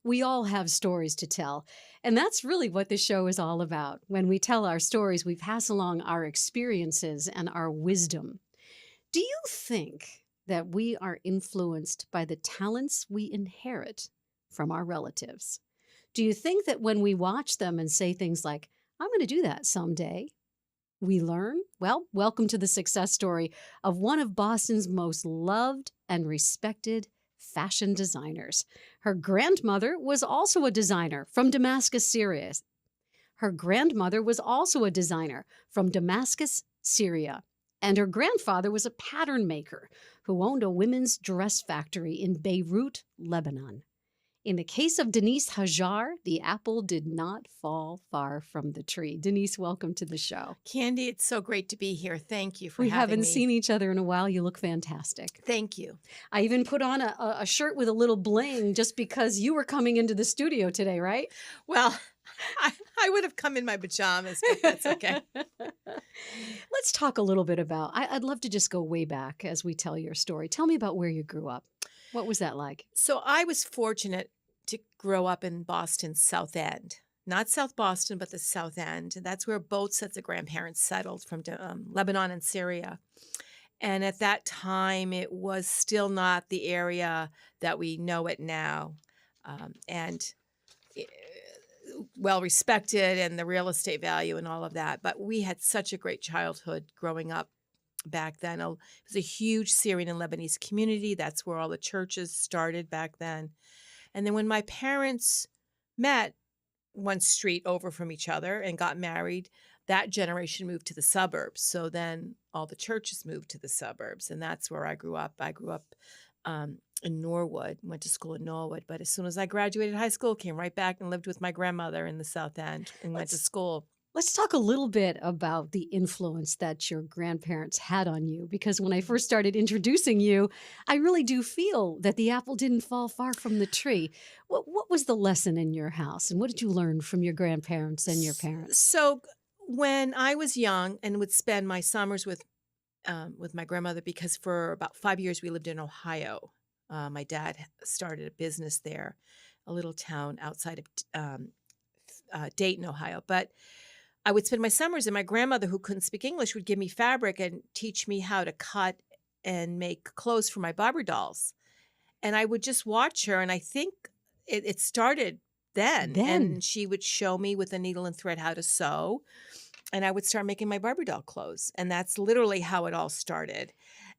We all have stories to tell. And that's really what this show is all about. When we tell our stories, we pass along our experiences and our wisdom. Do you think that we are influenced by the talents we inherit from our relatives? Do you think that when we watch them and say things like, I'm going to do that someday, we learn? Well, welcome to the success story of one of Boston's most loved and respected fashion designers. Her grandmother was also a designer from Damascus, Syria. Her grandmother was also a designer from Damascus, Syria. And her grandfather was a pattern maker who owned a women's dress factory in Beirut, Lebanon. In the case of Denise Hajjar, the apple did not fall far from the tree. Denise, welcome to the show. Candy, it's so great to be here. Thank you for We having me. haven't seen each other in a while. You look fantastic. Thank you. I even put on a shirt with a little bling just because you were coming into the studio today, right? Well, I would have come in my pajamas, but that's okay. Let's talk a little bit about, I'd love to just go way back as we tell your story. Tell me about where you grew up. What was that like? So I was fortunate to grow up in Boston's South End. Not South Boston, but the South End. That's where both sets of grandparents settled from Lebanon and Syria. And at that time, it was still not the area that we know it now. And well respected, and the real estate value and all of that. But we had such a great childhood growing up back then. It was a huge Syrian and Lebanese community. That's where all the churches started back then. And then when my parents met one street over from each other and got married, that generation moved to the suburbs. So then all the churches moved to the suburbs, and that's where I grew up. I grew up in Norwood, went to school in Norwood. But as soon as I graduated high school, came right back and lived with my grandmother in the South End and went to school. Let's talk a little bit about the influence that your grandparents had on you, because when I first started introducing you, I really do feel that the apple didn't fall far from the tree. What was the lesson in your house, and what did you learn from your grandparents and your parents? So when I was young and would spend my summers with my grandmother, because for about 5 years we lived in Ohio. My dad started a business there, a little town outside of Dayton, Ohio. But I would spend my summers, and my grandmother, who couldn't speak English, would give me fabric and teach me how to cut and make clothes for my Barbie dolls. And I would just watch her, and I think it started then. And she would show me with a needle and thread how to sew, and I would start making my Barbie doll clothes. And that's literally how it all started.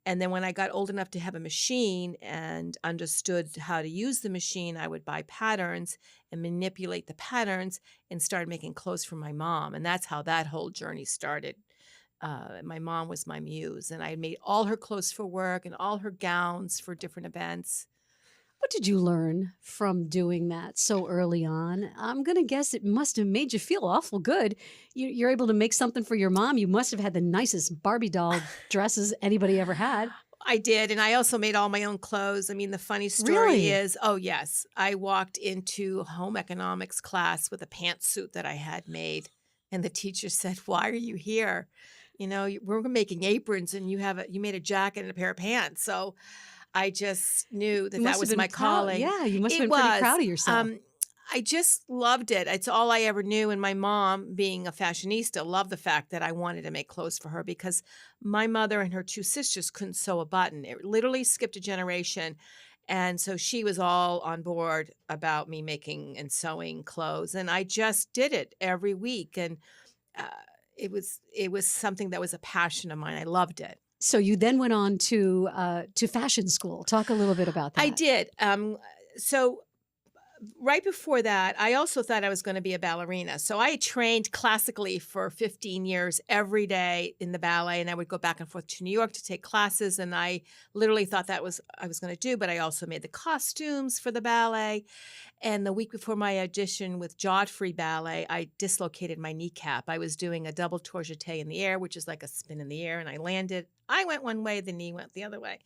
And then when I got old enough to have a machine and understood how to use the machine, I would buy patterns and manipulate the patterns and start making clothes for my mom. And that's how that whole journey started. My mom was my muse, and I made all her clothes for work and all her gowns for different events. What did you learn from doing that so early on? I'm going to guess it must have made you feel awful good. You're able to make something for your mom. You must have had the nicest Barbie doll dresses anybody ever had. I did. And I also made all my own clothes. I mean, the funny story is, oh, yes, I walked into home economics class with a pantsuit that I had made. And the teacher said, "Why are you here? You know, we're making aprons, and you made a jacket and a pair of pants." So I just knew that was my calling. Yeah, you must have been pretty proud of yourself. I just loved it. It's all I ever knew. And my mom, being a fashionista, loved the fact that I wanted to make clothes for her, because my mother and her two sisters couldn't sew a button. It literally skipped a generation. And so she was all on board about me making and sewing clothes. And I just did it every week. And it was something that was a passion of mine. I loved it. So you then went on to fashion school. Talk a little bit about that. I did. So right before that, I also thought I was going to be a ballerina. So I trained classically for 15 years every day in the ballet, and I would go back and forth to New York to take classes, and I literally thought I was going to do, but I also made the costumes for the ballet. And the week before my audition with Jodfrey Ballet, I dislocated my kneecap. I was doing a double tour jeté in the air, which is like a spin in the air, and I landed. I went one way, the knee went the other way.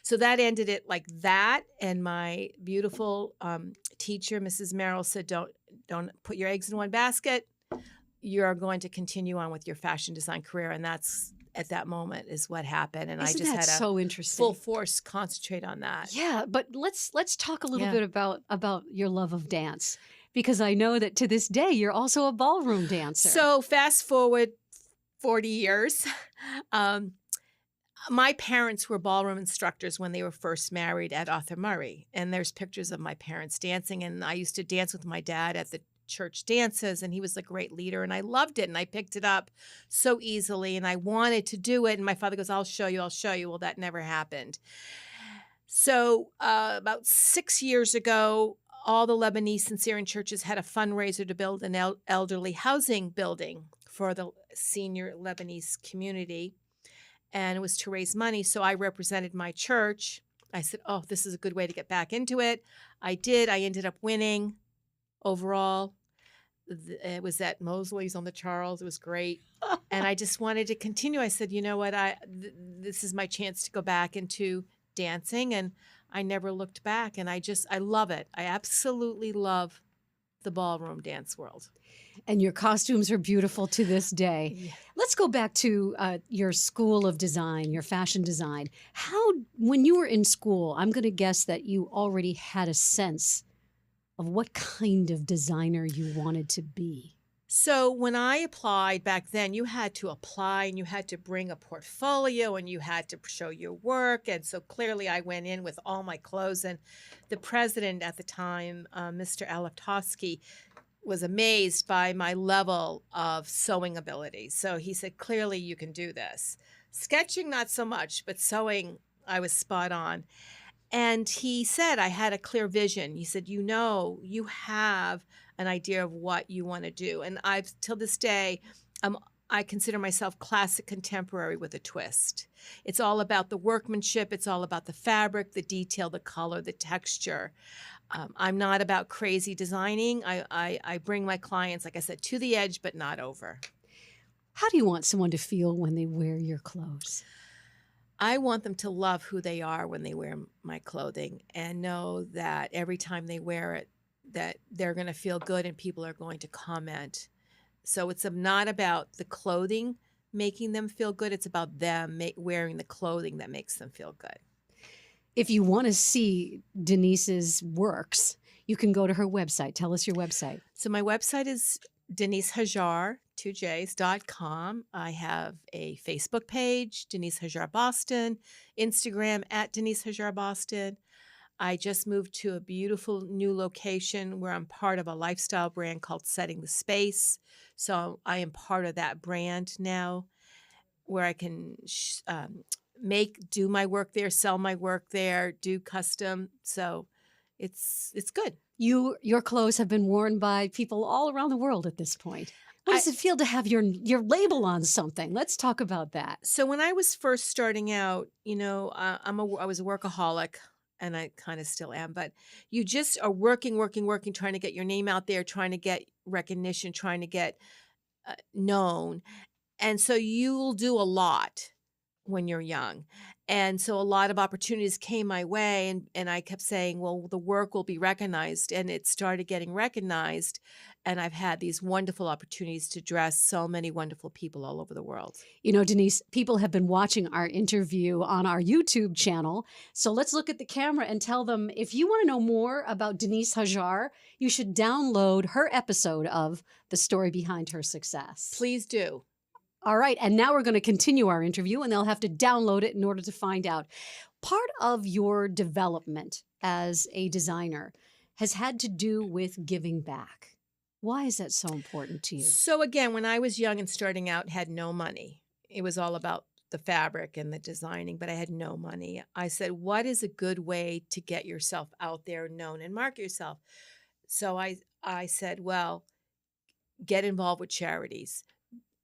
So that ended it like that. And my beautiful teacher, Mrs. Merrill, said, don't put your eggs in one basket. You're going to continue on with your fashion design career. And that's at that moment is what happened, and I Isn't just that had to so full interesting? force concentrate on that. Yeah, but let's talk a little Yeah. bit about your love of dance because I know that to this day you're also a ballroom dancer. So fast forward 40 years. Um, my parents were ballroom instructors when they were first married at Arthur Murray, and there's pictures of my parents dancing, and I used to dance with my dad at the church dances, and he was a great leader, and I loved it, and I picked it up so easily, and I wanted to do it, and my father goes, I'll show you, I'll show you. Well, that never happened. So about 6 years ago, all the Lebanese and Syrian churches had a fundraiser to build an elderly housing building for the senior Lebanese community, and it was to raise money. So I represented my church. I said, oh, this is a good way to get back into it. I did. I ended up winning overall. It was at Mosley's on the Charles. It was great. And I just wanted to continue. I said, you know what? This is my chance to go back into dancing. And I never looked back. And I love it. I absolutely love the ballroom dance world. And your costumes are beautiful to this day. Yeah. Let's go back to your school of design, your fashion design. How, when you were in school, I'm going to guess that you already had a sense of what kind of designer you wanted to be. So when I applied back then, you had to apply and you had to bring a portfolio and you had to show your work. And so clearly I went in with all my clothes. And the president at the time, Mr. Alektovsky, was amazed by my level of sewing ability. So he said, clearly you can do this. Sketching, not so much, but sewing, I was spot on. And he said, I had a clear vision. He said, you have an idea of what you want to do. And I've, till this day, I consider myself classic contemporary with a twist. It's all about the workmanship. It's all about the fabric, the detail, the color, the texture. I'm not about crazy designing. I bring my clients, like I said, to the edge, but not over. How do you want someone to feel when they wear your clothes? I want them to love who they are when they wear my clothing and know that every time they wear it, that they're going to feel good and people are going to comment. So it's not about the clothing making them feel good. It's about them wearing the clothing that makes them feel good. If you want to see Denise's works, you can go to her website. Tell us your website. So my website is Denise Hajjar, 2Js.com. I have a Facebook page, Denise Hajjar Boston, Instagram at Denise Hajjar Boston. I just moved to a beautiful new location where I'm part of a lifestyle brand called Setting the Space. So I am part of that brand now where I can do my work there, sell my work there, do custom. So it's good. Your clothes have been worn by people all around the world at this point. What does it feel to have your label on something? Let's talk about that. So when I was first starting out, I was a workaholic, and I kind of still am, but you just are working, trying to get your name out there, trying to get recognition, trying to get known. And so you'll do a lot when you're young. And so a lot of opportunities came my way, and I kept saying, well, the work will be recognized. And it started getting recognized. And I've had these wonderful opportunities to dress so many wonderful people all over the world. You know, Denise, people have been watching our interview on our YouTube channel. So let's look at the camera and tell them, if you want to know more about Denise Hajjar, you should download her episode of The Story Behind Her Success. Please do. All right. And now we're going to continue our interview, and they'll have to download it in order to find out. Part of your development as a designer has had to do with giving back. Why is that so important to you? So again, when I was young and starting out, had no money. It was all about the fabric and the designing, but I had no money. I said, what is a good way to get yourself out there, known, and market yourself? So I said, well, get involved with charities,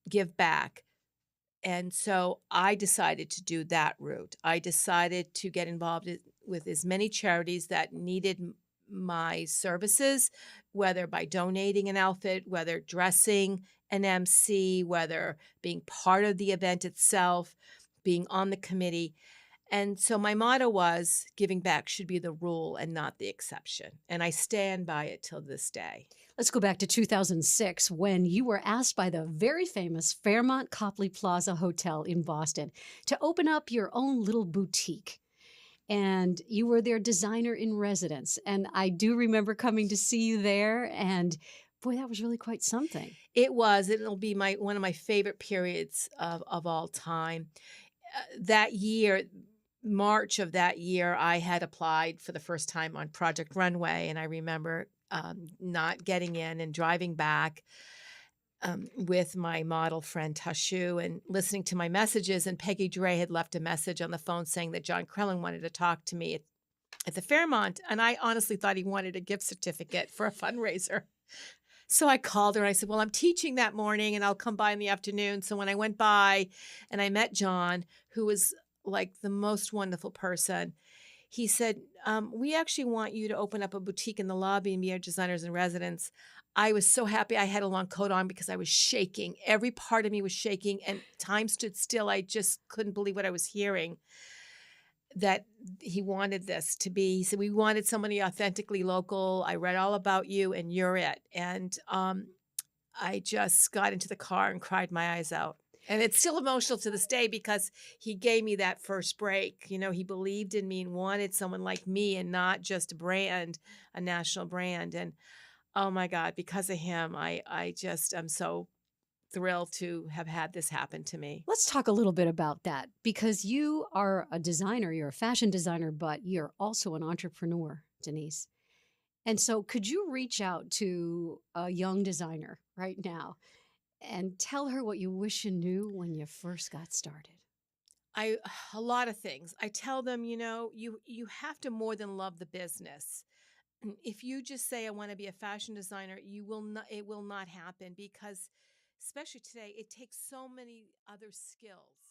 give back. And so I decided to do that route. I decided to get involved with as many charities that needed my services, whether by donating an outfit, whether dressing an MC, whether being part of the event itself, being on the committee. And so my motto was giving back should be the rule and not the exception. And I stand by it till this day. Let's go back to 2006 when you were asked by the very famous Fairmont Copley Plaza Hotel in Boston to open up your own little boutique. And you were their designer in residence. And I do remember coming to see you there. And boy, that was really quite something. It was, it'll be my one of my favorite periods of all time. That year, March of that year, I had applied for the first time on Project Runway, and I remember not getting in and driving back with my model friend Tashu and listening to my messages. And Peggy Dre had left a message on the phone saying that John Crellin wanted to talk to me at the Fairmont, and I honestly thought he wanted a gift certificate for a fundraiser. So I called her and I said, "Well, I'm teaching that morning and I'll come by in the afternoon." So when I went by and I met John, who was like the most wonderful person, he said, "We actually want you to open up a boutique in the lobby and be our designers in residence." I was so happy I had a long coat on because I was shaking. Every part of me was shaking and time stood still. I just couldn't believe what I was hearing, that he wanted this to be. He said, "We wanted somebody authentically local. I read all about you and you're it." And I just got into the car and cried my eyes out. And it's still emotional to this day because he gave me that first break. You know, he believed in me and wanted someone like me and not just a brand, a national brand. And oh my God, because of him, I just am so thrilled to have had this happen to me. Let's talk a little bit about that because you are a designer, you're a fashion designer, but you're also an entrepreneur, Denise. And so, could you reach out to a young designer right now and tell her what you wish you knew when you first got started? I a lot of things. I tell them, you have to more than love the business. If you just say I want to be a fashion designer, you will not it will not happen because especially today it takes so many other skills.